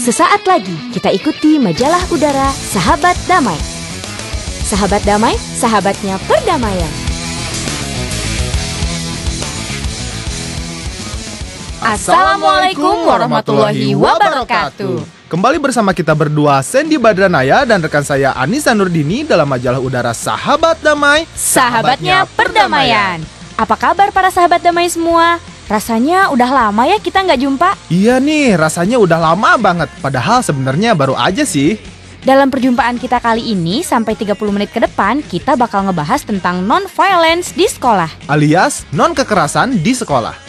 Sesaat lagi kita ikuti majalah udara Sahabat Damai. Sahabat Damai, sahabatnya perdamaian. Assalamualaikum warahmatullahi wabarakatuh. Kembali bersama kita berdua, Sandy Badranaya dan rekan saya Anissa Nurdini dalam majalah udara Sahabat Damai, sahabatnya perdamaian. Apa kabar para sahabat damai semua? Rasanya udah lama ya kita nggak jumpa. Iya nih, rasanya udah lama banget. Padahal sebenarnya baru aja sih. Dalam perjumpaan kita kali ini, sampai 30 menit ke depan, kita bakal ngebahas tentang non-violence di sekolah. Alias non-kekerasan di sekolah.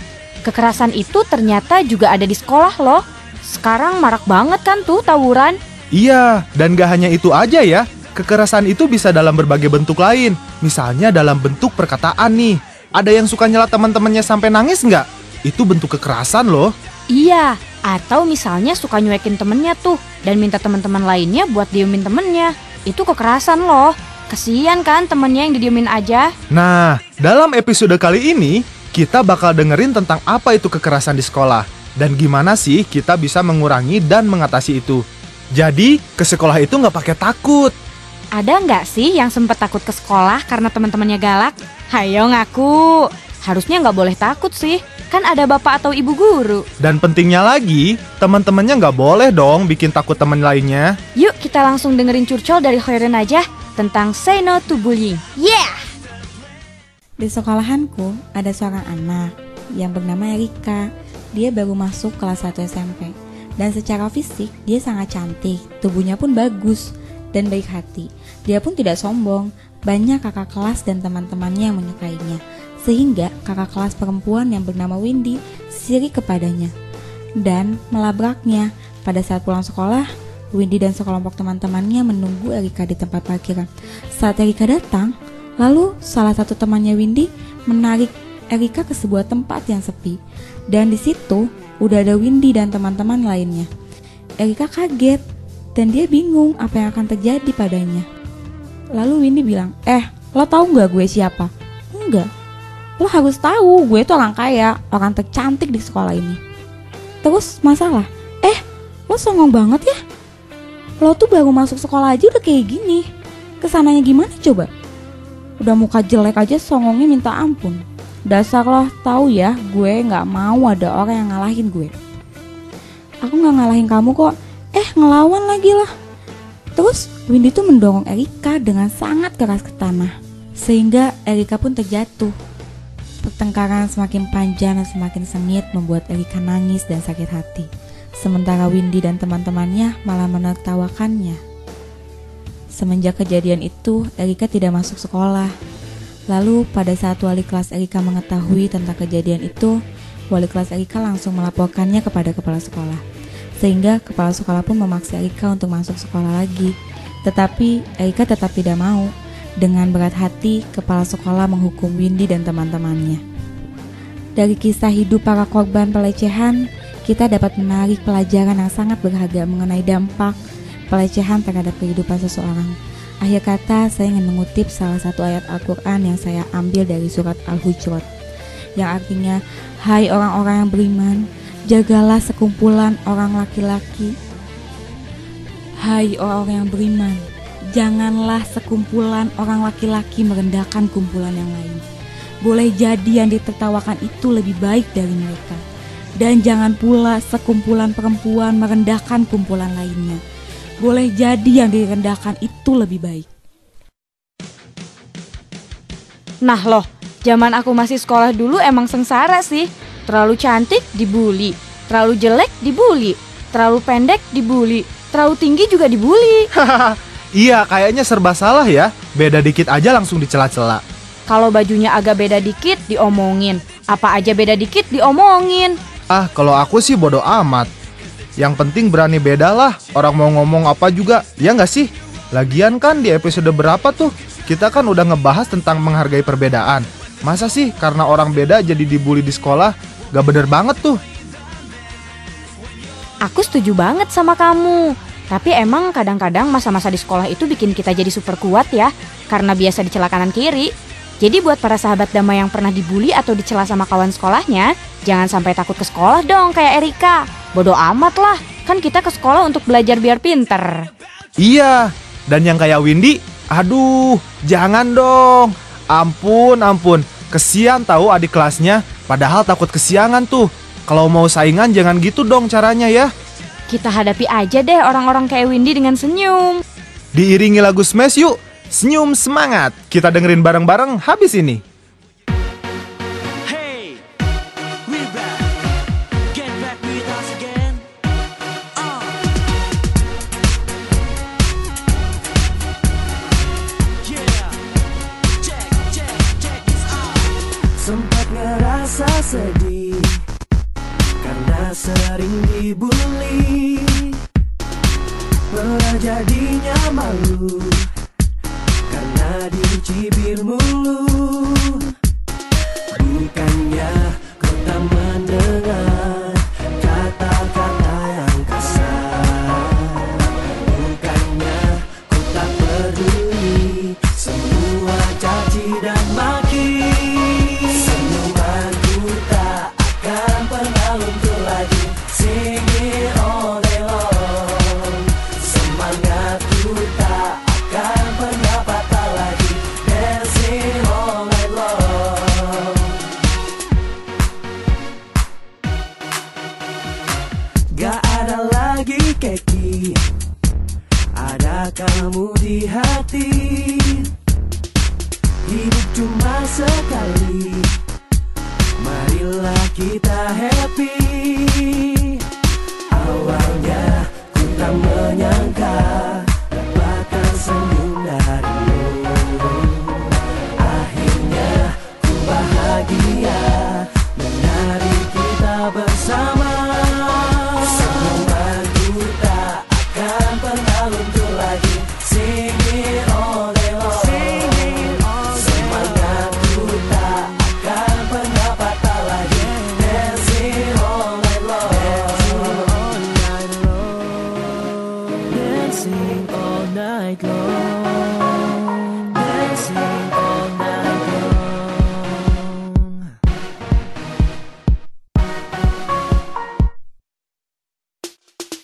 Kekerasan itu ternyata juga ada di sekolah loh. Sekarang marak banget kan tuh tawuran. Iya, dan gak hanya itu aja ya. Kekerasan itu bisa dalam berbagai bentuk lain. Misalnya dalam bentuk perkataan nih. Ada yang suka nyela teman-temannya sampai nangis nggak? Itu bentuk kekerasan loh. Iya, atau misalnya suka nyuekin temennya tuh dan minta teman-teman lainnya buat diemin temennya. Itu kekerasan loh. Kasian kan temennya yang didiemin aja. Nah, dalam episode kali ini kita bakal dengerin tentang apa itu kekerasan di sekolah dan gimana sih kita bisa mengurangi dan mengatasi itu. Jadi, ke sekolah itu nggak pakai takut. Ada nggak sih yang sempet takut ke sekolah karena teman-temannya galak? Hayo ngaku. Harusnya nggak boleh takut sih. Kan ada bapak atau ibu guru. Dan pentingnya lagi, teman-temannya nggak boleh dong bikin takut teman lainnya. Yuk kita langsung dengerin curcol dari Khairin aja tentang Say No to Bullying. Yeah! Di sekolahanku ada seorang anak yang bernama Erika. Dia baru masuk kelas 1 SMP. Dan secara fisik dia sangat cantik, tubuhnya pun bagus dan baik hati. Dia pun tidak sombong. Banyak kakak kelas dan teman-temannya yang menyukainya. Sehingga kakak kelas perempuan yang bernama Windy sirik kepadanya dan melabraknya. Pada saat pulang sekolah, Windy dan sekelompok teman-temannya menunggu Erika di tempat parkiran. Saat Erika datang, lalu salah satu temannya Windy menarik Erika ke sebuah tempat yang sepi. Dan di situ udah ada Windy dan teman-teman lainnya. Erika kaget dan dia bingung apa yang akan terjadi padanya. Lalu Windy bilang, lo tahu nggak gue siapa? Enggak. Lo harus tahu, gue tuh orang kaya, orang tercantik di sekolah ini. Terus masalah, lo songong banget ya? Lo tuh baru masuk sekolah aja udah kayak gini. Kesananya gimana coba? Udah muka jelek aja songongnya minta ampun. Dasar lo tahu ya, gue nggak mau ada orang yang ngalahin gue. Aku nggak ngalahin kamu kok. Ngelawan lagi lah. Terus Windy tuh mendorong Erika dengan sangat keras ke tanah, sehingga Erika pun terjatuh. Pertengkaran semakin panjang dan semakin sengit membuat Erika nangis dan sakit hati. Sementara Windy dan teman-temannya malah menertawakannya. Semenjak kejadian itu, Erika tidak masuk sekolah. Lalu pada saat wali kelas Erika mengetahui tentang kejadian itu, wali kelas Erika langsung melaporkannya kepada kepala sekolah. Sehingga kepala sekolah pun memaksa Erika untuk masuk sekolah lagi. Tetapi Erika tetap tidak mau. Dengan berat hati, kepala sekolah menghukum Windy dan teman-temannya. Dari kisah hidup para korban pelecehan, kita dapat menarik pelajaran yang sangat berharga mengenai dampak pelecehan terhadap kehidupan seseorang. Akhir kata, saya ingin mengutip salah satu ayat Al-Quran yang saya ambil dari surat Al-Hujurat, yang artinya, hai orang-orang yang beriman, jagalah sekumpulan orang laki-laki. Hai orang-orang yang beriman, janganlah sekumpulan orang laki-laki merendahkan kumpulan yang lain. Boleh jadi yang ditertawakan itu lebih baik dari mereka. Dan jangan pula sekumpulan perempuan merendahkan kumpulan lainnya. Boleh jadi yang direndahkan itu lebih baik. Nah loh, zaman aku masih sekolah dulu emang sengsara sih. Terlalu cantik dibully, terlalu jelek dibully, terlalu pendek dibully, terlalu tinggi juga dibully. Iya, kayaknya serba salah ya. Beda dikit aja langsung dicela-cela. Kalau bajunya agak beda dikit diomongin, apa aja beda dikit diomongin. Kalau aku sih bodo amat. Yang penting berani beda lah. Orang mau ngomong apa juga, ya nggak sih? Lagian kan di episode berapa tuh kita kan udah ngebahas tentang menghargai perbedaan. Masa sih karena orang beda jadi dibully di sekolah? Gak bener banget tuh. Aku setuju banget sama kamu. Tapi emang kadang-kadang masa-masa di sekolah itu bikin kita jadi super kuat ya, karena biasa dicela kanan kiri. Jadi buat para sahabat damai yang pernah dibully atau dicela sama kawan sekolahnya, jangan sampai takut ke sekolah dong kayak Erika. Bodoh amat lah, Kan kita ke sekolah untuk belajar biar pinter. Iya, dan yang kayak Windy, aduh, jangan dong. Ampun, kesian tahu adik kelasnya, padahal takut kesiangan tuh. Kalau mau saingan jangan gitu dong caranya ya. Kita hadapi aja deh orang-orang kayak Windy dengan senyum. Diiringi lagu Smash yuk, senyum semangat. Kita dengerin bareng-bareng habis ini. Hey, we back. Get back with us again. Yeah. Check this out. Sempat ngerasa sedih karena sering dibully. Pernah jadinya malu karena dicibir mulu. Bukannya kau tak mendengar kata-kata yang kasar. Bukannya kau tak peduli semua caci dan maki. Senyumanku tak akan pernah luntur lagi. Sing it all day long. Semangatku tak akan pernah patah lagi. Dancing all night long. Gak ada lagi keki, ada kamu di hati. Hidup cuma sekali, marilah kita happy. Awalnya ku tak menyangka dapatkan senyum darimu. Akhirnya ku bahagia menari kita bersama. Senyumanku tak akan pernah luntur lagi. Sing it all day long. Semangatku tak akan pernah patah lagi. Dancing all night long. Dancing all night long. Dancing all night long.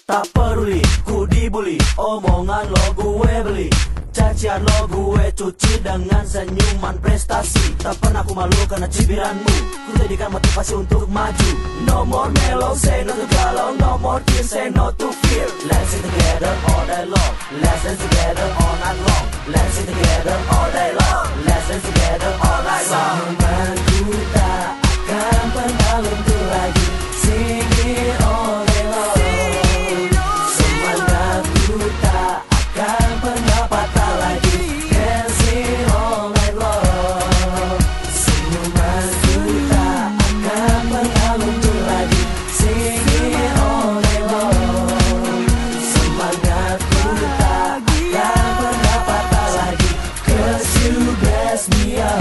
Tak peduli, ku dibully, omongan lo gue beli. Cacian lo gue cuci dengan senyuman prestasi. Tak pernah ku malu karena cibiranmu. Ku jadikan motivasi untuk maju. No more mellow, say no to galau. No more tears, say no to fear. Let's sing together all day long. Let's dance together all night long. Let's sing together all day long. Let's dance together all night long. Senyumanku tak akan pernah luntur lagi. Sing it all day long. Semangatku tak akan pernah patah lagi. Dancing all night long. Senyumanku tak akan pernah luntur lagi. Sing it all day long. Semangatku tak akan pernah patah lagi. 'Cause you bless me up.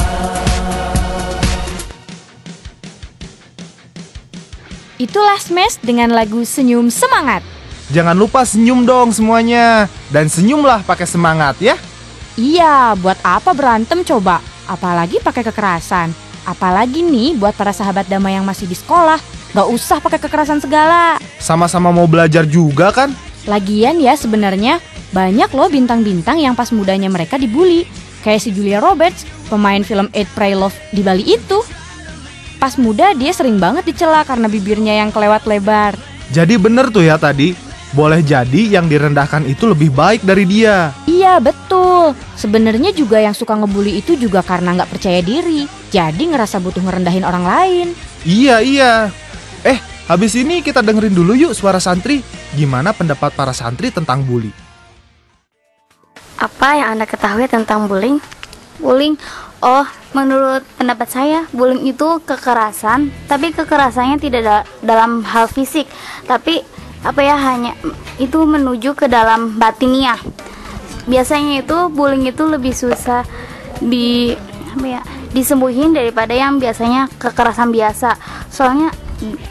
Itulah Smash dengan lagu Senyum Semangat. Jangan lupa senyum dong semuanya. Dan senyumlah pakai semangat ya. Iya, buat apa berantem coba? Apalagi pakai kekerasan. Apalagi nih buat para sahabat damai yang masih di sekolah. Gak usah pakai kekerasan segala. Sama-sama mau belajar juga kan? Lagian ya sebenarnya banyak loh bintang-bintang yang pas mudanya mereka dibully. Kayak si Julia Roberts, pemain film Eat, Pray, Love di Bali itu. Pas muda dia sering banget dicela karena bibirnya yang kelewat lebar. Jadi bener tuh ya tadi. Boleh jadi yang direndahkan itu lebih baik dari dia. Iya betul. Sebenarnya juga yang suka ngebully itu juga karena nggak percaya diri. Jadi ngerasa butuh ngerendahin orang lain. Iya. Habis ini kita dengerin dulu yuk suara santri. Gimana pendapat para santri tentang bully? Apa yang Anda ketahui tentang bullying? Bullying? Oh, menurut pendapat saya, bullying itu kekerasan, tapi kekerasannya tidak dalam hal fisik, tapi hanya itu menuju ke dalam batiniah. Biasanya itu bullying itu lebih susah disembuhin daripada yang biasanya kekerasan biasa. Soalnya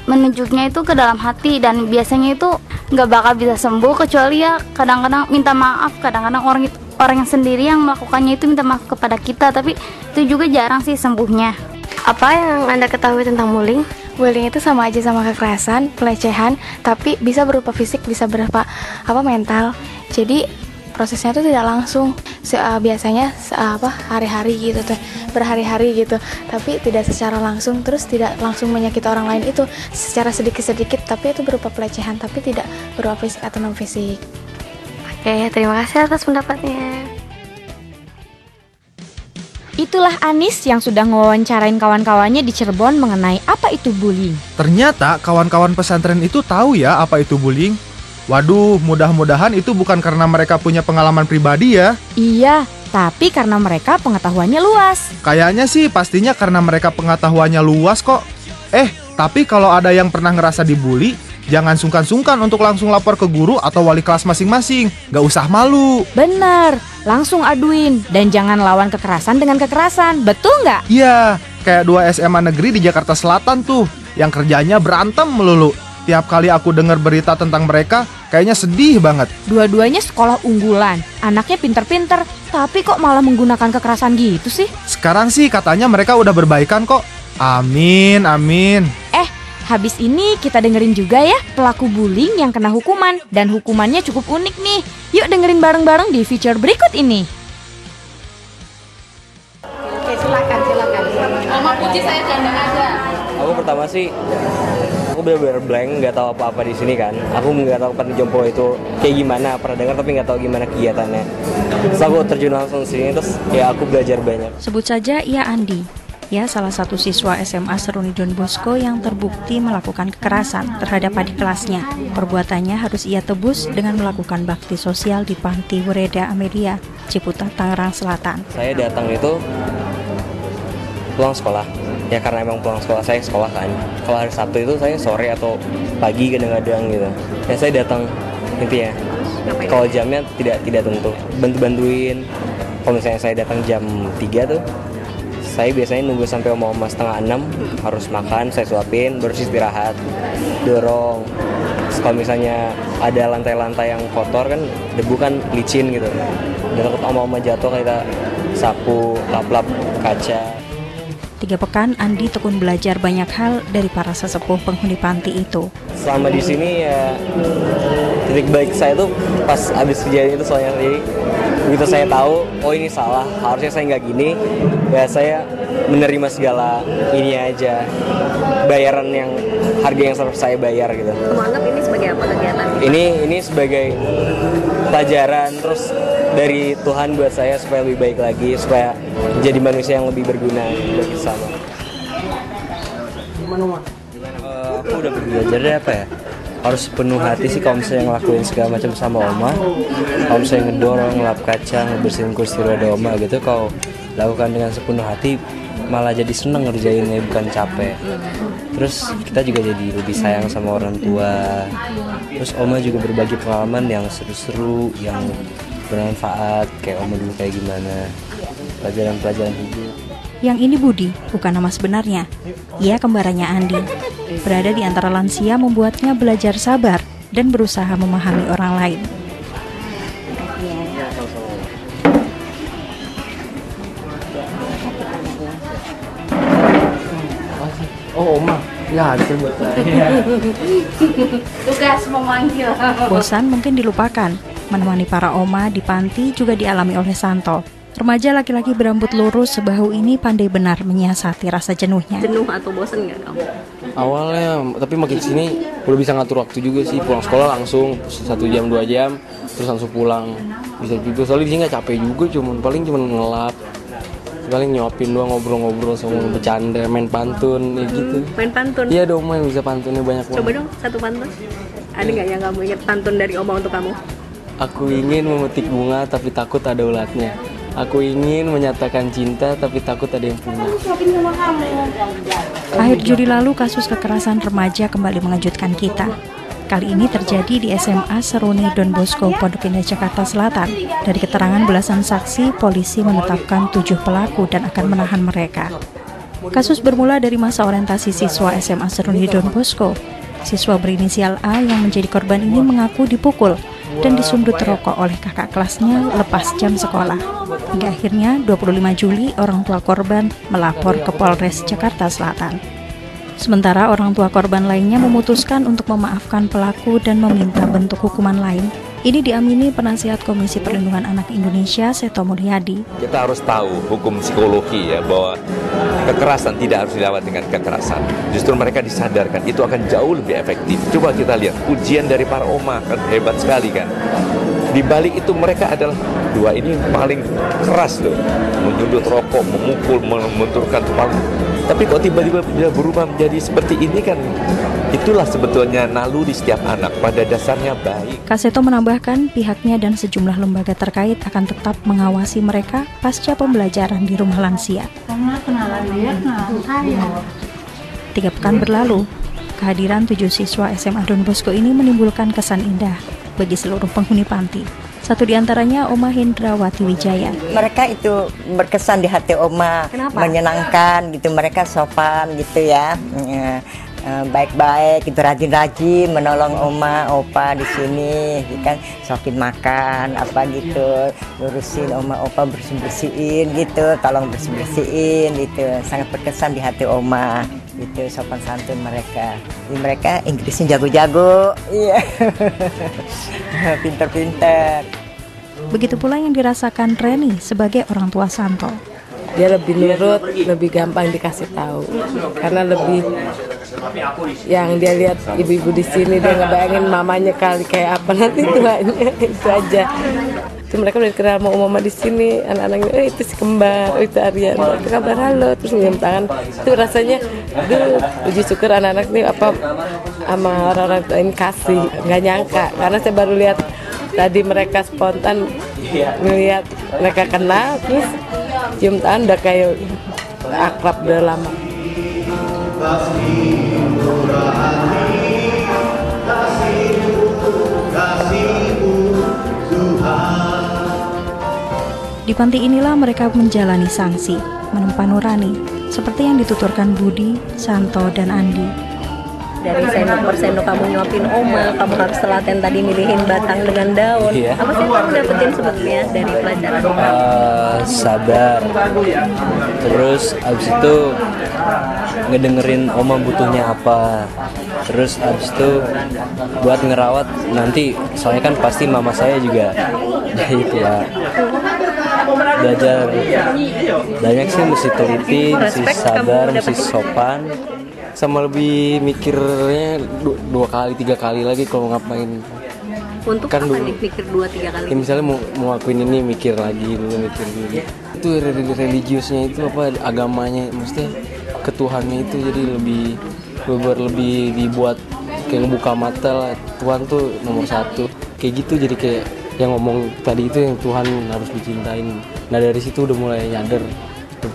menunjuknya itu ke dalam hati dan biasanya itu nggak bakal bisa sembuh kecuali ya kadang-kadang minta maaf. Kadang-kadang orang yang sendiri yang melakukannya itu minta maaf kepada kita, tapi itu juga jarang sih sembuhnya. Apa yang Anda ketahui tentang bullying? Bullying itu sama aja sama kekerasan, pelecehan, tapi bisa berupa fisik, bisa berupa mental. Jadi prosesnya itu tidak langsung, biasanya hari-hari gitu tuh, berhari-hari gitu, tapi tidak secara langsung, terus tidak langsung menyakiti orang lain itu secara sedikit-sedikit, tapi itu berupa pelecehan, tapi tidak berupa fisik atau non fisik. Oke, terima kasih atas pendapatnya. Itulah Anis yang sudah ngewawancarain kawan-kawannya di Cirebon mengenai apa itu bullying. Ternyata kawan-kawan pesantren itu tahu ya apa itu bullying. Waduh, mudah-mudahan itu bukan karena mereka punya pengalaman pribadi ya. Iya, tapi karena mereka pengetahuannya luas. Kayaknya sih pastinya karena mereka pengetahuannya luas kok. Tapi kalau ada yang pernah ngerasa dibully, jangan sungkan-sungkan untuk langsung lapor ke guru atau wali kelas masing-masing. Gak usah malu. Bener, langsung aduin. Dan jangan lawan kekerasan dengan kekerasan, betul nggak? Iya, kayak 2 SMA negeri di Jakarta Selatan tuh, yang kerjanya berantem melulu. Tiap kali aku dengar berita tentang mereka, kayaknya sedih banget. Dua-duanya sekolah unggulan, anaknya pinter-pinter, tapi kok malah menggunakan kekerasan gitu sih? Sekarang sih katanya mereka udah berbaikan kok. Amin, amin. Habis ini kita dengerin juga ya pelaku bullying yang kena hukuman. Dan hukumannya cukup unik nih. Yuk dengerin bareng-bareng di feature berikut ini. Oke, silakan. Mama Puji saya candang aja. Aku pertama sih, aku benar-benar blank, nggak tahu apa-apa di sini kan. Aku nggak tahu panti jompo itu kayak gimana, pernah dengar tapi nggak tahu gimana kegiatannya. Terus aku terjun langsung sini, terus ya aku belajar banyak. Sebut saja ia Andi. Ia salah satu siswa SMA Seruni Don Bosco yang terbukti melakukan kekerasan terhadap adik kelasnya. Perbuatannya harus ia tebus dengan melakukan bakti sosial di Panti Wereda Amelia, Ciputat, Tangerang Selatan. Saya datang itu pulang sekolah. Ya karena emang pulang sekolah, saya sekolah kan. Kalau hari Sabtu itu saya sore atau pagi kadang-kadang gitu. Ya saya datang intinya. Kalau jamnya tidak tentu. Bantu-bantuin. Kalau misalnya saya datang jam 3 tuh, saya biasanya nunggu sampai oma-oma 5:30 harus makan, saya suapin, baru istirahat, dorong. Terus kalau misalnya ada lantai-lantai yang kotor kan, debu kan licin gitu. Dan takut oma-oma jatuh, kita sapu, lap-lap kaca. 3 pekan, Andi tekun belajar banyak hal dari para sesepuh penghuni panti itu. Selama di sini ya, titik balik saya tuh pas abis kejadian itu soalnya. Jadi begitu saya tahu, oh ini salah, harusnya saya nggak gini, ya saya menerima segala ini aja, bayaran yang harga yang harus saya bayar gitu. Kamu anggap ini sebagai apa kegiatan? Ini sebagai pelajaran terus dari Tuhan buat saya supaya lebih baik lagi, supaya menjadi manusia yang lebih berguna bagi sama. Aku udah belajar deh apa ya? Harus penuh hati sih kalau misalnya ngelakuin segala macam sama oma. Kalau misalnya ngedorong, ngelap kaca, ngebersihin kursi roda oma gitu, kalau lakukan dengan sepenuh hati malah jadi seneng ngerjainnya, bukan capek. Terus kita juga jadi lebih sayang sama orang tua. Terus oma juga berbagi pengalaman yang seru-seru, yang bermanfaat, kayak oma dulu kayak gimana, pelajaran-pelajaran hidup. Yang ini Budi, bukan nama sebenarnya. Ia kembarannya Andi. Berada di antara lansia membuatnya belajar sabar dan berusaha memahami orang lain. Oh oma, ya ada buat saya. Tugas memanggil. Bosan mungkin dilupakan. Menemani para oma di panti juga dialami oleh Santo. Remaja laki-laki berambut lurus sebahu ini pandai benar menyiasati rasa jenuhnya. Jenuh atau bosan nggak kamu? Awalnya, tapi makin sini udah bisa ngatur waktu juga sih. Pulang sekolah langsung 1 jam 2 jam, terus langsung pulang. Bisa juga, soalnya di sini nggak capek juga, paling ngelap. Paling nyuapin doang, ngobrol-ngobrol sama bercanda, main pantun, ya gitu. Main pantun? Iya ada oma yang bisa pantunnya banyak banget. Coba dong satu pantun. Ada nggak yang kamu ingat pantun dari oma untuk kamu? Aku ingin memetik bunga tapi takut ada ulatnya. Aku ingin menyatakan cinta tapi takut ada yang punya. Akhir Juli lalu kasus kekerasan remaja kembali mengejutkan kita. Kali ini terjadi di SMA Seruni Don Bosco, Pondok Indah, Jakarta Selatan. Dari keterangan belasan saksi, polisi menetapkan 7 pelaku dan akan menahan mereka. Kasus bermula dari masa orientasi siswa SMA Seruni Don Bosco. Siswa berinisial A yang menjadi korban ini mengaku dipukul dan disundut rokok oleh kakak kelasnya lepas jam sekolah. Hingga akhirnya 25 Juli orang tua korban melapor ke Polres Jakarta Selatan. Sementara orang tua korban lainnya memutuskan untuk memaafkan pelaku dan meminta bentuk hukuman lain. Ini diamini Penasihat Komisi Perlindungan Anak Indonesia, Seto Mulyadi. Kita harus tahu hukum psikologi ya, bahwa kekerasan tidak harus dilawan dengan kekerasan. Justru mereka disadarkan, itu akan jauh lebih efektif. Coba kita lihat, ujian dari para oma kan hebat sekali kan. Di balik itu mereka adalah dua ini paling keras loh, menyundut rokok, memukul, membenturkan kepala. Tapi kok tiba-tiba berubah menjadi seperti ini kan, itulah sebetulnya naluri setiap anak, pada dasarnya baik. Kak Seto menambahkan pihaknya dan sejumlah lembaga terkait akan tetap mengawasi mereka pasca pembelajaran di rumah lansia. Karena kenalan dia, kenalan saya. 3 pekan berlalu, kehadiran 7 siswa SMA Don Bosco ini menimbulkan kesan indah bagi seluruh penghuni panti. Satu di antaranya Oma Hendrawati Wijaya. Mereka itu berkesan di hati Oma. Kenapa? Menyenangkan gitu, mereka sopan gitu ya. Baik-baik, itu rajin-rajin menolong Oma, Opa di sini, kan sokin makan apa gitu, lurusin Oma, Opa bersihin gitu, tolong bersihin gitu, sangat berkesan di hati Oma, gitu sopan santun mereka. Mereka Inggrisnya jago-jago, iya, pinter-pinter. Begitu pula yang dirasakan Reni sebagai orang tua Santo. Dia lebih nurut, lebih gampang dikasih tahu, karena lebih yang dia lihat ibu-ibu di sini, dia ngebayangin mamanya kali kayak apa nanti tuanya, itu aja. Itu mereka udah kenal sama mama di sini, anak-anaknya, itu si kembar, itu Aryan, apa kabar, halo, terus nyium tangan. Itu rasanya, aduh, puji syukur anak-anak ini apa sama orang-orang ini kasih, nggak nyangka, karena saya baru lihat tadi mereka spontan melihat mereka kenal, terus cium tangan udah kayak akrab udah lama. Di panti inilah mereka menjalani sanksi, menempa nurani, seperti yang dituturkan Budi, Santo, dan Andi. Dari sendok per sendok kamu nyuapin Oma, kamu harus telaten tadi milihin batang dengan daun. Iya. Apa sih yang kamu dapetin sebetulnya dari pelajaran Oma? Sabar. Terus abis itu ngedengerin Oma butuhnya apa. Terus abis itu buat ngerawat nanti, soalnya kan pasti mama saya juga itu ya. Belajar banyak sih, mesti teliti, mesti sabar, mesti sopan. Sama lebih mikirnya 2 kali 3 kali lagi kalau ngapain. Untuk kan apa nih mikir 2-3 kali? Ya misalnya mau ngelakuin ini, mikir lagi dulu. Itu religiusnya itu apa, agamanya, maksudnya ketuhannya itu jadi lebih dibuat kayak ngebuka mata lah. Tuhan tuh nomor 1. Kayak gitu, jadi kayak yang ngomong tadi itu yang Tuhan harus dicintain. Nah dari situ udah mulai nyadar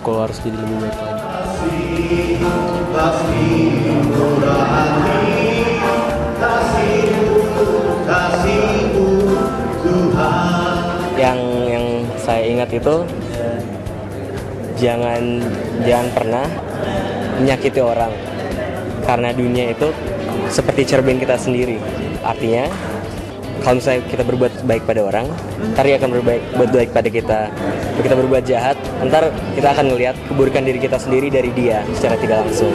kalau harus jadi lebih baik lagi. Yang saya ingat itu jangan pernah menyakiti orang, karena dunia itu seperti cermin kita sendiri. Artinya kalau misalnya kita berbuat baik pada orang, ntar dia akan berbuat baik pada kita. Kalau kita berbuat jahat, ntar kita akan ngelihat keburukan diri kita sendiri dari dia secara tidak langsung.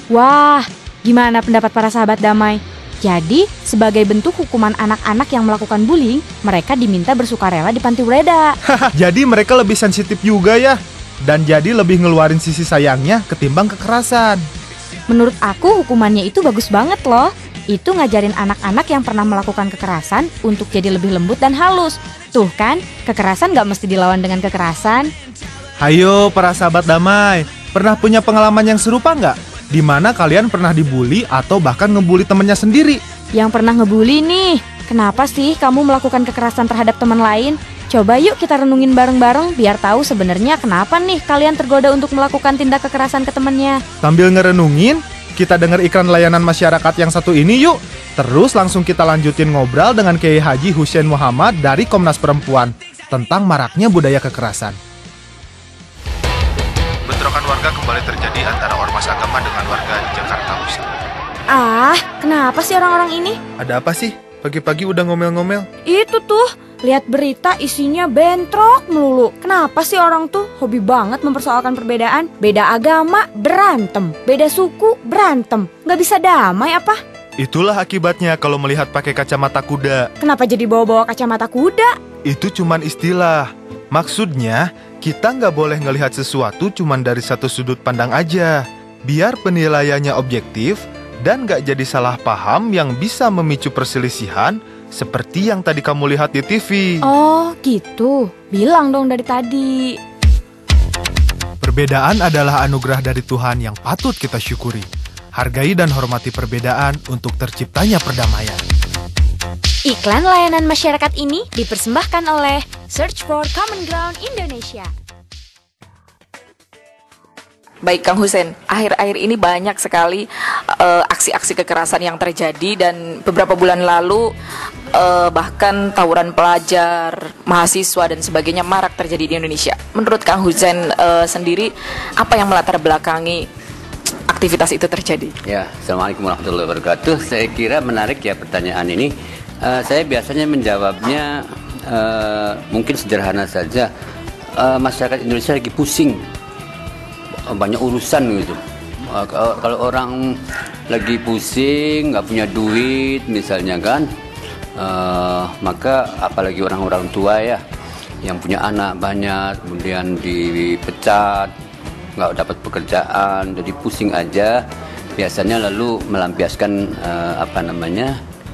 Wah, gimana pendapat para sahabat damai? Jadi, sebagai bentuk hukuman anak-anak yang melakukan bullying, mereka diminta bersukarela di panti Breda. Jadi mereka lebih sensitif juga ya. Dan jadi lebih ngeluarin sisi sayangnya ketimbang kekerasan. Menurut aku hukumannya itu bagus banget loh. Itu ngajarin anak-anak yang pernah melakukan kekerasan untuk jadi lebih lembut dan halus. Tuh kan, kekerasan gak mesti dilawan dengan kekerasan. Hayo para sahabat damai, pernah punya pengalaman yang serupa nggak? Di mana kalian pernah dibully atau bahkan ngebully temennya sendiri? Yang pernah ngebully nih, kenapa sih kamu melakukan kekerasan terhadap teman lain? Coba yuk kita renungin bareng-bareng biar tahu sebenarnya kenapa nih kalian tergoda untuk melakukan tindak kekerasan ke temannya. Sambil ngerenungin, kita denger iklan layanan masyarakat yang satu ini yuk. Terus langsung kita lanjutin ngobrol dengan Kiai Haji Hussein Muhammad dari Komnas Perempuan tentang maraknya budaya kekerasan. seagama dengan warga Jakarta Pusat. Ah, kenapa sih orang-orang ini? Ada apa sih? Pagi-pagi udah ngomel-ngomel. Itu tuh, lihat berita isinya bentrok melulu. Kenapa sih orang tuh hobi banget mempersoalkan perbedaan? Beda agama, berantem. Beda suku, berantem. Nggak bisa damai apa? Itulah akibatnya kalau melihat pakai kacamata kuda. Kenapa jadi bawa-bawa kacamata kuda? Itu cuman istilah. Maksudnya, kita nggak boleh ngelihat sesuatu cuman dari satu sudut pandang aja. Biar penilaiannya objektif dan nggak jadi salah paham yang bisa memicu perselisihan seperti yang tadi kamu lihat di TV. Oh, gitu. Bilang dong dari tadi. Perbedaan adalah anugerah dari Tuhan yang patut kita syukuri. Hargai dan hormati perbedaan untuk terciptanya perdamaian. Iklan layanan masyarakat ini dipersembahkan oleh Search for Common Ground Indonesia. Baik Kang Hussein, akhir-akhir ini banyak sekali aksi-aksi kekerasan yang terjadi dan beberapa bulan lalu bahkan tawuran pelajar, mahasiswa dan sebagainya marak terjadi di Indonesia. Menurut Kang Hussein sendiri, apa yang melatar belakangi aktivitas itu terjadi? Ya, Assalamualaikum warahmatullahi wabarakatuh. Saya kira menarik ya pertanyaan ini. Saya biasanya menjawabnya mungkin sederhana saja. Masyarakat Indonesia lagi pusing. Banyak urusan gitu. Kalau orang lagi pusing, nggak punya duit misalnya kan, maka apalagi orang-orang tua ya, yang punya anak banyak, kemudian dipecat, nggak dapat pekerjaan, jadi pusing aja. Biasanya lalu melampiaskan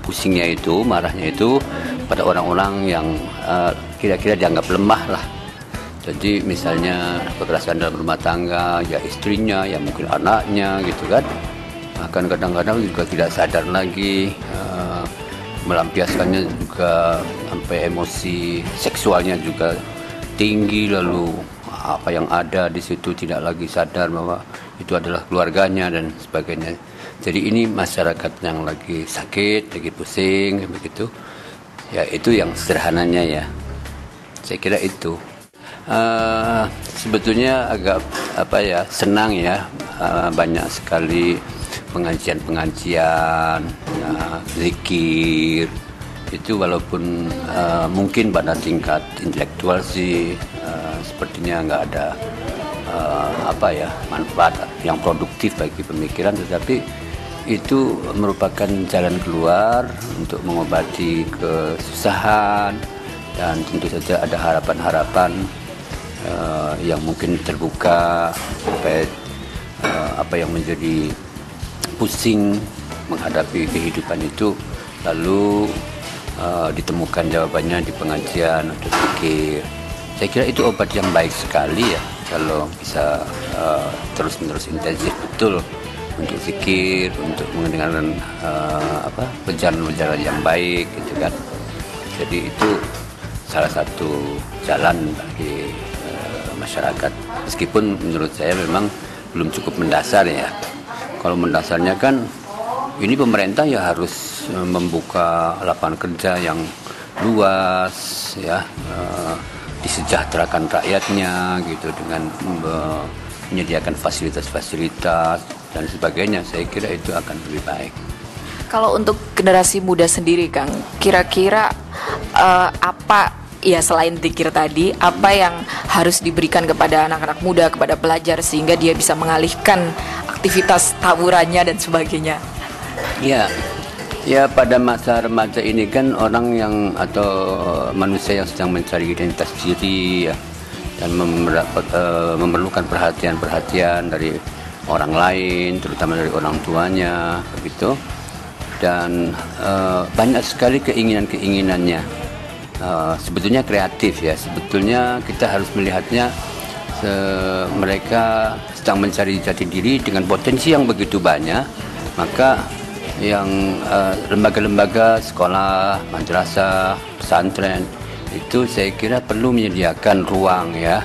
pusingnya itu, marahnya itu pada orang-orang yang kira-kira dianggap lemah lah. Jadi misalnya kekerasan dalam rumah tangga, ya istrinya, ya mungkin anaknya gitu kan. Bahkan kadang-kadang juga tidak sadar lagi, melampiaskannya juga sampai emosi seksualnya juga tinggi, lalu apa yang ada di situ tidak lagi sadar bahwa itu adalah keluarganya dan sebagainya. Jadi ini masyarakat yang lagi sakit, lagi pusing, begitu. Ya itu yang sederhananya ya. Saya kira itu. Sebetulnya agak senang ya, banyak sekali pengajian-pengajian, zikir itu walaupun mungkin pada tingkat intelektual sih sepertinya nggak ada manfaat yang produktif bagi pemikiran, tetapi itu merupakan jalan keluar untuk mengobati kesusahan dan tentu saja ada harapan-harapan yang mungkin terbuka sampai apa yang menjadi pusing menghadapi kehidupan itu lalu ditemukan jawabannya di pengajian atau zikir. Saya kira itu obat yang baik sekali ya kalau bisa terus-menerus intensif betul untuk zikir, untuk mendengarkan pejalan-pejalan yang baik gitu kan. Jadi itu salah satu jalan bagi masyarakat, meskipun menurut saya memang belum cukup mendasar ya. Kalau mendasarnya kan ini pemerintah ya harus membuka lapangan kerja yang luas ya, disejahterakan rakyatnya gitu dengan menyediakan fasilitas-fasilitas dan sebagainya. Saya kira itu akan lebih baik. Kalau untuk generasi muda sendiri Kang, kira-kira apa ya selain zikir tadi, apa yang harus diberikan kepada anak-anak muda, kepada pelajar sehingga dia bisa mengalihkan aktivitas tawurannya dan sebagainya? Ya pada masa remaja ini kan orang yang atau manusia yang sedang mencari identitas diri ya, dan memerlukan perhatian dari orang lain, terutama dari orang tuanya begitu. Dan banyak sekali keinginannya. Sebetulnya kreatif ya, sebetulnya kita harus melihatnya mereka sedang mencari jati diri dengan potensi yang begitu banyak. Maka yang lembaga-lembaga sekolah, madrasah, pesantren itu saya kira perlu menyediakan ruang ya,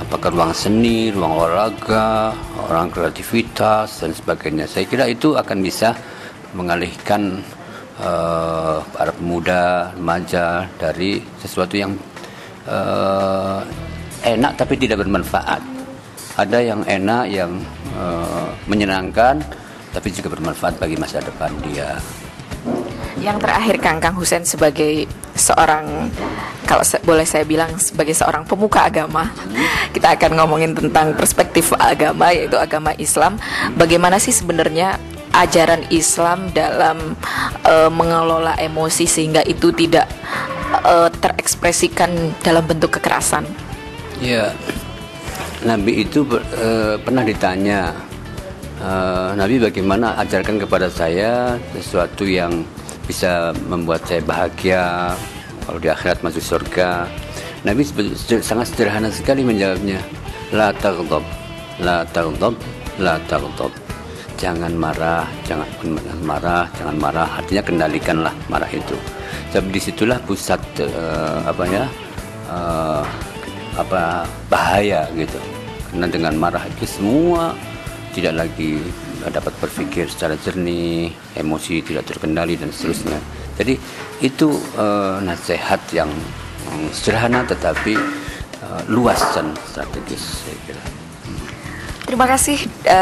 apakah ruang seni, ruang olahraga, ruang kreativitas dan sebagainya. Saya kira itu akan bisa mengalihkan para pemuda, remaja dari sesuatu yang enak tapi tidak bermanfaat. ada yang enak, yang menyenangkan, tapi juga bermanfaat bagi masa depan dia. Yang terakhir Kang Husein sebagai seorang, kalau boleh saya bilang sebagai seorang pemuka agama, kita akan ngomongin tentang perspektif agama, yaitu agama Islam. Bagaimana sih sebenarnya ajaran Islam dalam mengelola emosi sehingga itu tidak terekspresikan dalam bentuk kekerasan? Ya, Nabi itu pernah ditanya, Nabi bagaimana ajarkan kepada saya sesuatu yang bisa membuat saya bahagia, kalau di akhirat masuk surga. Nabi sangat sederhana sekali menjawabnya, la taghdab, la taghdab, la taghdab. Jangan marah, jangan marah. Artinya kendalikanlah marah itu. Sebab disitulah pusat bahaya gitu. Karena dengan marah itu semua tidak lagi dapat berpikir secara jernih, emosi tidak terkendali dan seterusnya. Jadi itu nasihat yang sederhana tetapi luas dan strategis, saya kira. Terima kasih,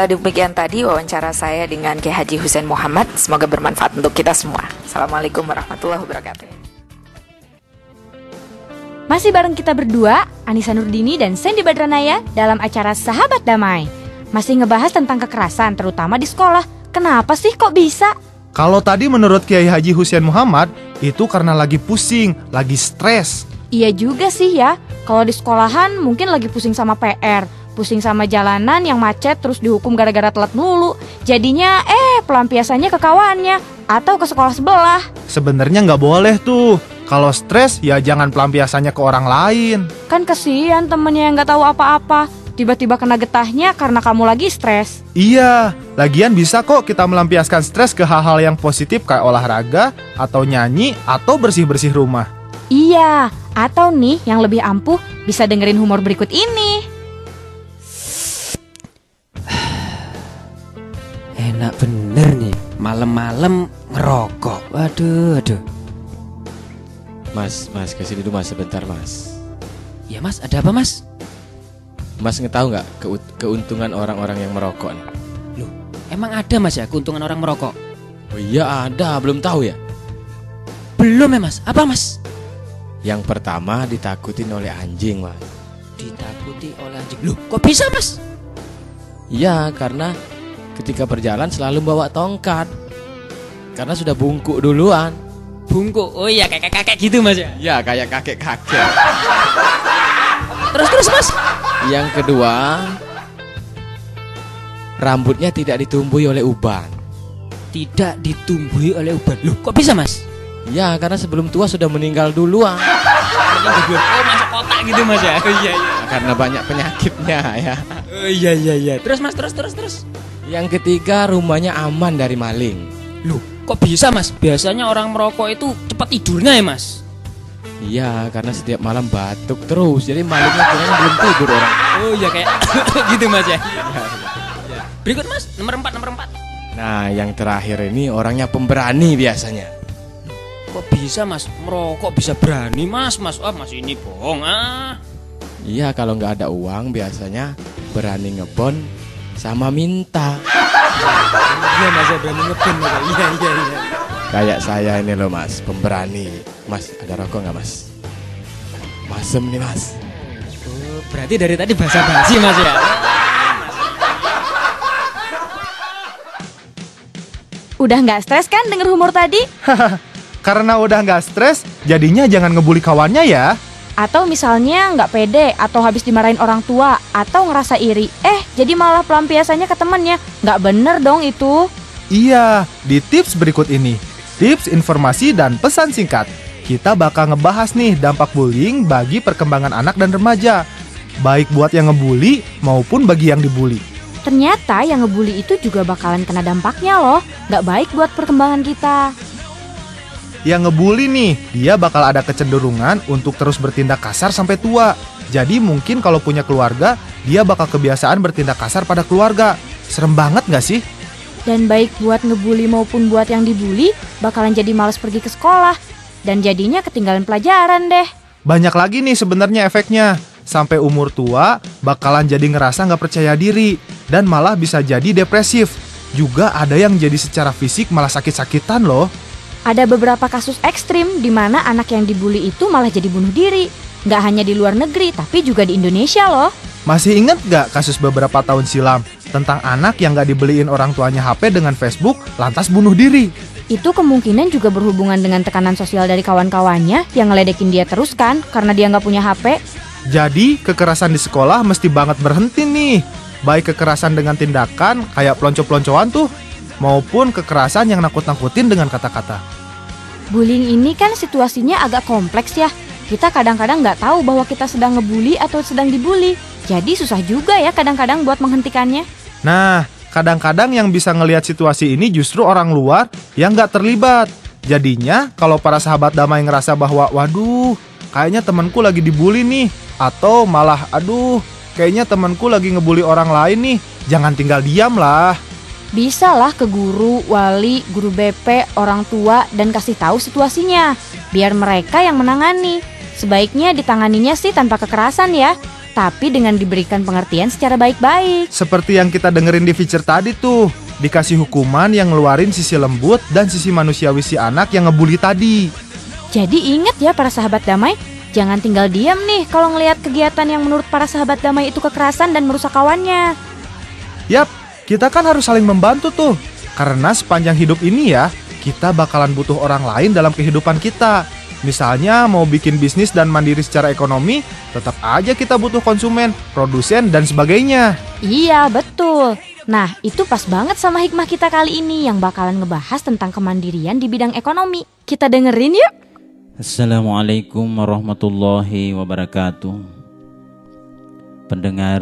demikian tadi wawancara saya dengan Kiai Haji Husein Muhammad. Semoga bermanfaat untuk kita semua. Assalamualaikum warahmatullahi wabarakatuh. Masih bareng kita berdua, Anissa Nurdini dan Sandy Badranaya dalam acara Sahabat Damai. Masih ngebahas tentang kekerasan, terutama di sekolah. Kenapa sih kok bisa? Kalau tadi menurut Kiai Haji Husein Muhammad, itu karena lagi pusing, lagi stres. Iya juga sih ya, kalau di sekolahan mungkin lagi pusing sama PR, pusing sama jalanan yang macet terus dihukum gara-gara telat mulu. Jadinya pelampiasannya ke kawannya atau ke sekolah sebelah. Sebenarnya nggak boleh tuh. Kalau stres ya jangan pelampiasannya ke orang lain. Kan kesian temennya yang nggak tahu apa-apa. Tiba-tiba kena getahnya karena kamu lagi stres. Iya, lagian bisa kok kita melampiaskan stres ke hal-hal yang positif kayak olahraga, atau nyanyi, atau bersih-bersih rumah. Iya, atau nih yang lebih ampuh bisa dengerin humor berikut ini. Enak bener nih, malam-malam ngerokok. Waduh. Mas, kesini dulu mas, sebentar mas. Ya mas, ada apa mas? Mas tahu nggak keuntungan orang-orang yang merokok nih? Loh, emang ada mas ya keuntungan orang merokok? Oh iya ada, belum tahu ya? Belum ya mas, apa mas? Yang pertama ditakutin oleh anjing mas. Ditakuti oleh anjing? Loh, kok bisa mas? Iya, karena ketika berjalan selalu bawa tongkat. Karena sudah bungkuk duluan. Bungkuk? Oh iya, kayak kakek gitu mas ya? Iya, kayak kakek-kakek. Terus mas? Yang kedua, rambutnya tidak ditumbuhi oleh uban. Tidak ditumbuhi oleh uban? Loh, kok bisa mas? Ya, karena sebelum tua sudah meninggal duluan. Oh, masuk kotak gitu mas ya? Iya. Karena banyak penyakitnya ya. Oh iya. Terus mas, terus. Yang ketiga, rumahnya aman dari maling. Loh, kok bisa mas? Biasanya orang merokok itu cepat tidurnya ya mas? Iya, karena setiap malam batuk terus. Jadi malingnya kira-kira belum tidur orang. Oh iya, kayak gitu mas ya. Berikut mas, nomor 4. Nah, yang terakhir ini orangnya pemberani biasanya. Kok bisa mas? Merokok bisa berani mas? Mas ini bohong ah. Iya, kalau nggak ada uang biasanya berani ngebon sama minta. Iya mas, berani ngebon. Iya. Kayak saya ini loh mas, pemberani. Mas, ada rokok nggak mas? Masem nih mas. Oh, berarti dari tadi basa-basi mas ya? Udah nggak stres kan denger humor tadi? Karena udah nggak stres, jadinya jangan ngebully kawannya ya. Atau misalnya nggak pede, atau habis dimarahin orang tua, atau ngerasa iri. Jadi malah pelampiasannya ke temennya. Nggak bener dong itu. Iya, di tips berikut ini. Tips, informasi, dan pesan singkat. Kita bakal ngebahas nih dampak bullying bagi perkembangan anak dan remaja. Baik buat yang ngebully maupun bagi yang dibully. Ternyata yang ngebully itu juga bakalan kena dampaknya loh. Nggak baik buat perkembangan kita. Yang ngebully nih, dia bakal ada kecenderungan untuk terus bertindak kasar sampai tua. Jadi mungkin kalau punya keluarga, dia bakal kebiasaan bertindak kasar pada keluarga. Serem banget gak sih? Dan baik buat ngebully maupun buat yang dibully, bakalan jadi malas pergi ke sekolah. Dan jadinya ketinggalan pelajaran deh. Banyak lagi nih sebenarnya efeknya. sampai umur tua bakalan jadi ngerasa nggak percaya diri dan malah bisa jadi depresif. Juga ada yang jadi secara fisik malah sakit-sakitan loh. Ada beberapa kasus ekstrim di mana anak yang dibully itu malah jadi bunuh diri. Nggak hanya di luar negeri, tapi juga di Indonesia loh. Masih ingat nggak kasus beberapa tahun silam tentang anak yang nggak dibeliin orang tuanya HP dengan Facebook lantas bunuh diri? Itu kemungkinan juga berhubungan dengan tekanan sosial dari kawan-kawannya yang ngeledekin dia terus kan karena dia nggak punya HP. Jadi kekerasan di sekolah mesti banget berhenti nih. Baik kekerasan dengan tindakan kayak pelonco-peloncoan tuh, maupun kekerasan yang nakut-nakutin dengan kata-kata. Bullying ini kan situasinya agak kompleks ya. Kita kadang-kadang nggak tahu bahwa kita sedang ngebully atau sedang dibully. Jadi susah juga ya kadang-kadang buat menghentikannya. Nah, kadang-kadang yang bisa ngelihat situasi ini justru orang luar yang nggak terlibat. Jadinya kalau para sahabat damai ngerasa bahwa waduh, kayaknya temanku lagi dibully nih. Atau malah aduh, kayaknya temanku lagi ngebully orang lain nih. Jangan tinggal diam lah. Bisa lah ke guru, wali, guru BP, orang tua dan kasih tahu situasinya. Biar mereka yang menangani. Sebaiknya ditanganinya sih tanpa kekerasan ya. Tapi dengan diberikan pengertian secara baik-baik. Seperti yang kita dengerin di feature tadi tuh. Dikasih hukuman yang ngeluarin sisi lembut dan sisi manusiawi si anak yang ngebully tadi. Jadi ingat ya para sahabat damai. Jangan tinggal diam nih kalau ngelihat kegiatan yang menurut para sahabat damai itu kekerasan dan merusak kawannya. Yap, kita kan harus saling membantu tuh. Karena sepanjang hidup ini ya, kita bakalan butuh orang lain dalam kehidupan kita. Misalnya mau bikin bisnis dan mandiri secara ekonomi, tetap aja kita butuh konsumen, produsen, dan sebagainya. Iya, betul. Nah, itu pas banget sama hikmah kita kali ini yang bakalan ngebahas tentang kemandirian di bidang ekonomi. Kita dengerin yuk. Assalamualaikum warahmatullahi wabarakatuh. Pendengar,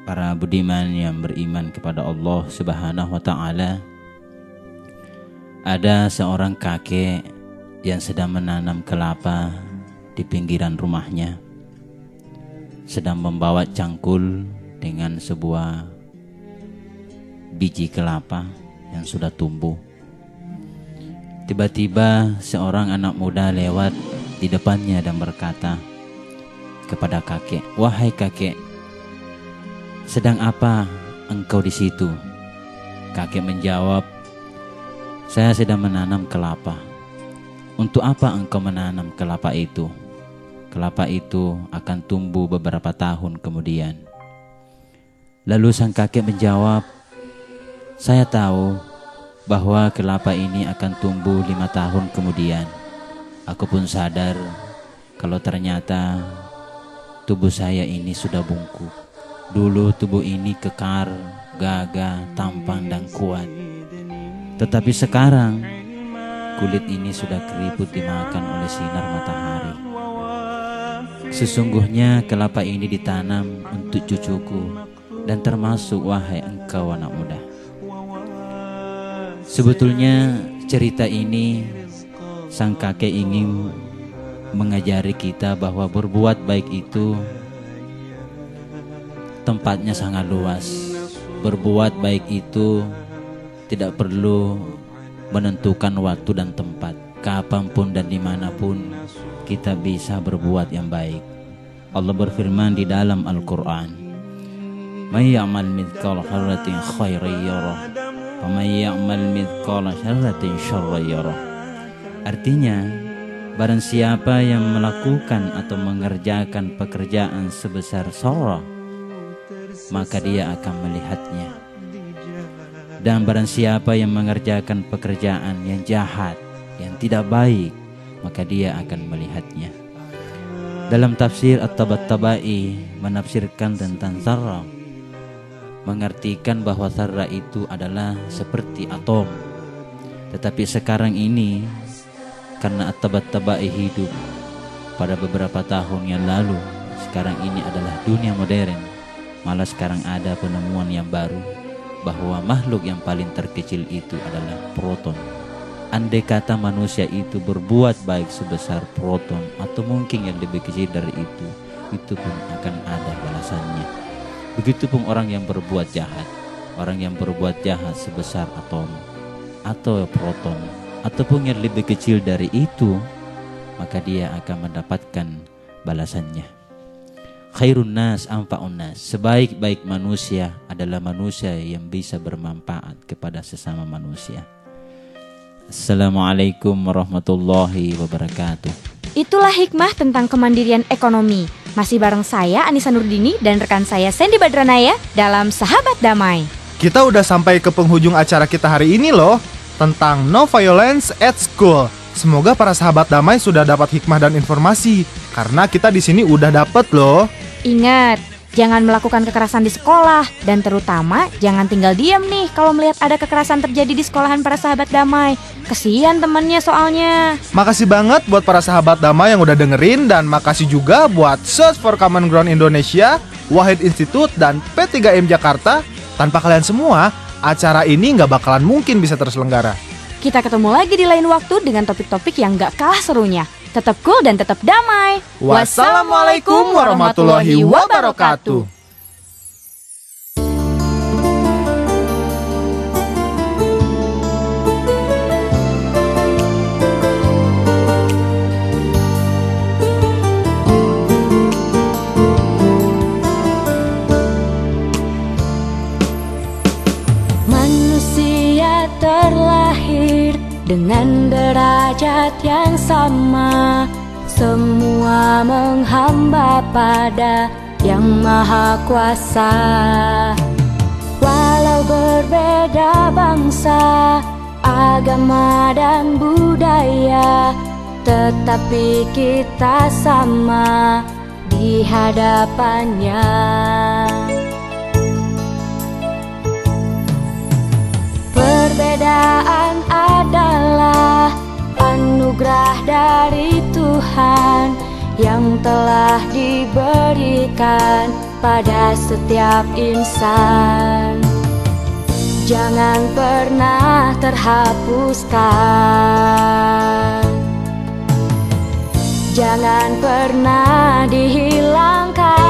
para budiman yang beriman kepada Allah Subhanahu wa ta'ala. Ada seorang kakek yang sedang menanam kelapa di pinggiran rumahnya. Sedang membawa cangkul dengan sebuah biji kelapa yang sudah tumbuh. Tiba-tiba seorang anak muda lewat di depannya dan berkata kepada kakek, "Wahai kakek, sedang apa engkau di situ?" Kakek menjawab, "Saya sedang menanam kelapa." "Untuk apa engkau menanam kelapa itu?" "Kelapa itu akan tumbuh beberapa tahun kemudian." Lalu sang kakek menjawab, "Saya tahu bahwa kelapa ini akan tumbuh 5 tahun kemudian. Aku pun sadar kalau ternyata tubuh saya ini sudah bungkuk. Dulu tubuh ini kekar, gagah, tampan dan kuat. Tetapi sekarang kulit ini sudah keriput dimakan oleh sinar matahari. Sesungguhnya kelapa ini ditanam untuk cucuku dan termasuk wahai engkau anak muda." Sebetulnya cerita ini sang kakek ingin mengajari kita bahwa berbuat baik itu tempatnya sangat luas. Berbuat baik itu tidak perlu menentukan waktu dan tempat. Kapanpun dan dimanapun kita bisa berbuat yang baik. Allah berfirman di dalam Al-Quran, "May ya'mal mithqala dzarratin khairan yarah, wa may ya'mal mithqala dzarratin syarran yarah." Artinya, barang siapa yang melakukan atau mengerjakan pekerjaan sebesar zarrah, maka dia akan melihatnya. Dan barang siapa yang mengerjakan pekerjaan yang jahat, yang tidak baik, maka dia akan melihatnya. Dalam tafsir At-Tabatabai menafsirkan tentang zarrah, mengartikan bahwa zarrah itu adalah seperti atom. Tetapi sekarang ini, karena At-Tabatabai hidup pada beberapa tahun yang lalu, sekarang ini adalah dunia modern. Malah sekarang ada penemuan yang baru bahwa makhluk yang paling terkecil itu adalah proton. Andai kata manusia itu berbuat baik sebesar proton atau mungkin yang lebih kecil dari itu pun akan ada balasannya. Begitupun orang yang berbuat jahat. Orang yang berbuat jahat sebesar atom atau proton ataupun yang lebih kecil dari itu, maka dia akan mendapatkan balasannya. Khairun nas anfa'un nas. Sebaik-baik manusia adalah manusia yang bisa bermanfaat kepada sesama manusia. Assalamualaikum warahmatullahi wabarakatuh. Itulah hikmah tentang kemandirian ekonomi. Masih bareng saya Anissa Nurdini dan rekan saya Sandy Badranaya dalam Sahabat Damai. Kita udah sampai ke penghujung acara kita hari ini loh, tentang no violence at school. Semoga para sahabat damai sudah dapat hikmah dan informasi, karena kita di sini udah dapet loh. Ingat, jangan melakukan kekerasan di sekolah, dan terutama jangan tinggal diam nih kalau melihat ada kekerasan terjadi di sekolahan para sahabat damai. Kesian temennya soalnya. Makasih banget buat para sahabat damai yang udah dengerin, dan makasih juga buat Search for Common Ground Indonesia, Wahid Institute, dan P3M Jakarta. Tanpa kalian semua, acara ini nggak bakalan mungkin bisa terselenggara. Kita ketemu lagi di lain waktu dengan topik-topik yang gak kalah serunya. Tetap cool dan tetap damai. Wassalamualaikum warahmatullahi wabarakatuh. Manusia terlahir dengan derajat yang sama, semua menghamba pada Yang Maha Kuasa. Walau berbeda bangsa, agama dan budaya, tetapi kita sama di hadapannya. Perbedaan adalah anugerah dari Tuhan yang telah diberikan pada setiap insan. Jangan pernah terhapuskan, jangan pernah dihilangkan.